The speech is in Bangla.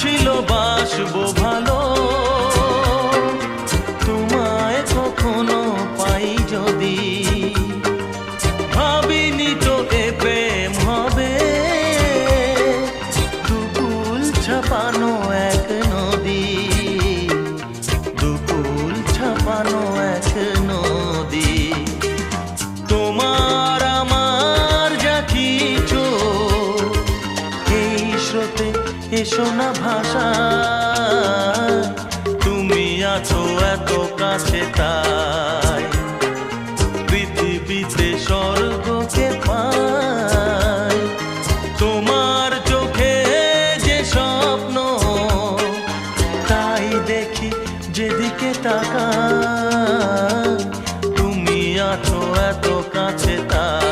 ছিল বাসবো ভালো, তোমায় কখনো পাই যদি। ভাবিনি তো এ প্রেম হবে, দুকুল ছাপানো এক নদী, দুকুল ছাপানো এক নদী। তোমার আমার যা কিছু এই স্রোতে এসো না ভাষা, তুমি আছো এত কাছে তাই পৃথিবীতে স্বর্গকে পাই। তোমার চোখে যে স্বপ্ন তাই দেখি যেদিকে তাকাই, তুমি আছো এত কাছে তাই।